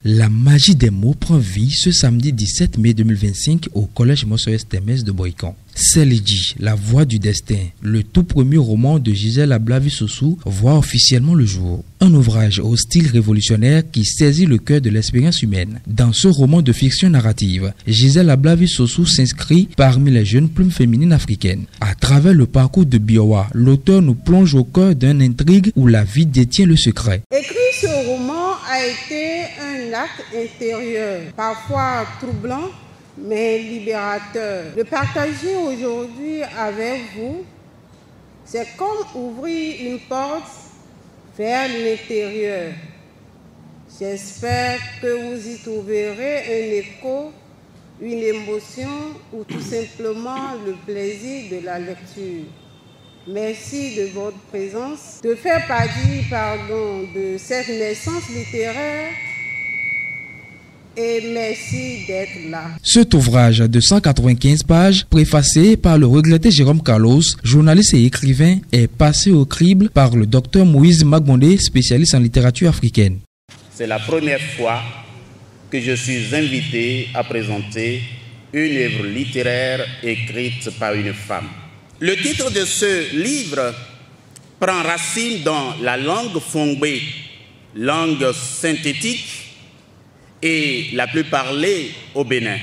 La magie des mots prend vie ce samedi 17 mai 2025 au collège Mossoès Temès de Boikan. Selidji, la voix du destin, le tout premier roman de Gisèle Ablavi-Sossou, voit officiellement le jour. Un ouvrage au style révolutionnaire qui saisit le cœur de l'expérience humaine. Dans ce roman de fiction narrative, Gisèle Ablavi-Sossou s'inscrit parmi les jeunes plumes féminines africaines. À travers le parcours de Biowa, l'auteur nous plonge au cœur d'une intrigue où la vie détient le secret. Écrire ce roman a été un acte intérieur, parfois troublant, mais libérateur. Le partager aujourd'hui avec vous, c'est comme ouvrir une porte vers l'intérieur. J'espère que vous y trouverez un écho, une émotion ou tout simplement le plaisir de la lecture. Merci de votre présence, de faire partie de cette naissance littéraire. Et merci d'être là. Cet ouvrage de 195 pages, préfacé par le regretté Jérôme Carlos, journaliste et écrivain, est passé au crible par le docteur Moïse Magbondé, spécialiste en littérature africaine. C'est la première fois que je suis invité à présenter une œuvre littéraire écrite par une femme. Le titre de ce livre prend racine dans la langue fongbe, langue synthétique et la plus parlée au Bénin.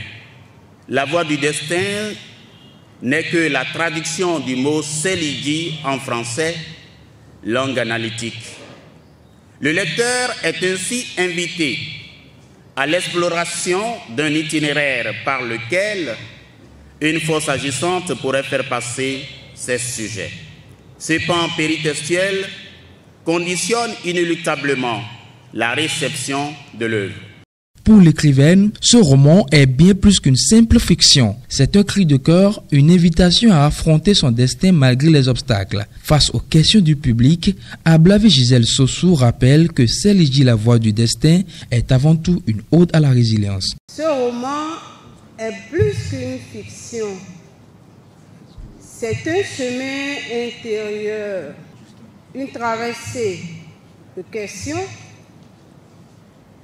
La voix du destin n'est que la traduction du mot Selidji en français, langue analytique. Le lecteur est ainsi invité à l'exploration d'un itinéraire par lequel une force agissante pourrait faire passer ses sujets. Ce pan péritextuel conditionne inéluctablement la réception de l'œuvre. Pour l'écrivaine, ce roman est bien plus qu'une simple fiction. C'est un cri de cœur, une invitation à affronter son destin malgré les obstacles. Face aux questions du public, Ablavi Gisèle Sossou rappelle que Selidji, la voix du destin, est avant tout une ode à la résilience. Ce roman est plus qu'une fiction. C'est un chemin intérieur, une traversée de questions,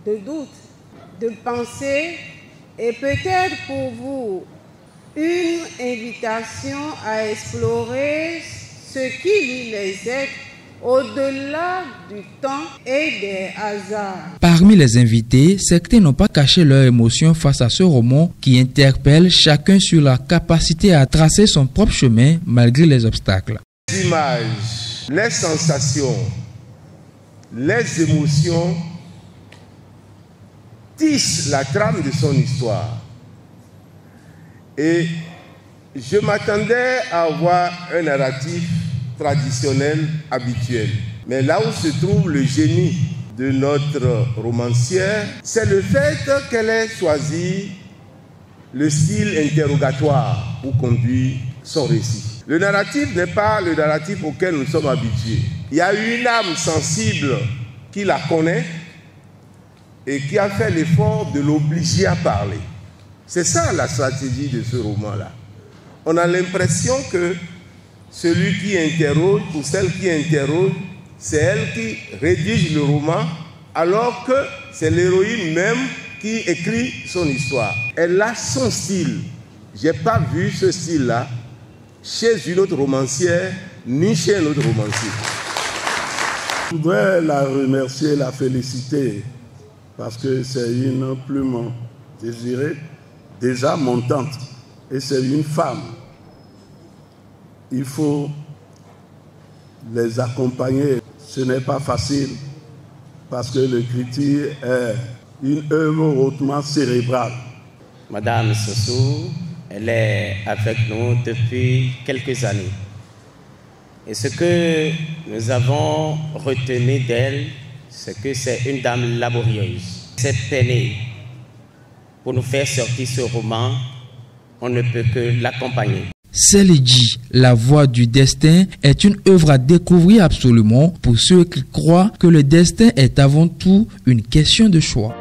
de doutes, de pensées et peut-être pour vous une invitation à explorer ce qui lie les êtres au-delà du temps et des hasards. Parmi les invités, certains n'ont pas caché leur émotion face à ce roman qui interpelle chacun sur la capacité à tracer son propre chemin malgré les obstacles. Les images, les sensations, les émotions tisse la trame de son histoire. Et je m'attendais à avoir un narratif traditionnel, habituel. Mais là où se trouve le génie de notre romancière, c'est le fait qu'elle ait choisi le style interrogatoire pour conduire son récit. Le narratif n'est pas le narratif auquel nous sommes habitués. Il y a une âme sensible qui la connaît et qui a fait l'effort de l'obliger à parler. C'est ça la stratégie de ce roman-là. On a l'impression que celui qui interroge ou celle qui interroge, c'est elle qui rédige le roman, alors que c'est l'héroïne même qui écrit son histoire. Elle a son style. Je n'ai pas vu ce style-là chez une autre romancière, ni chez un autre romancier. Je voudrais la remercier, la féliciter, parce que c'est une plume désirée, déjà montante, et c'est une femme. Il faut les accompagner. Ce n'est pas facile, parce que l'écriture est une œuvre hautement cérébrale. Madame Sossou, elle est avec nous depuis quelques années. Et ce que nous avons retenu d'elle, c'est que c'est une dame laborieuse. Cette année, pour nous faire sortir ce roman, on ne peut que l'accompagner. Selidji, la voix du destin, est une œuvre à découvrir absolument pour ceux qui croient que le destin est avant tout une question de choix.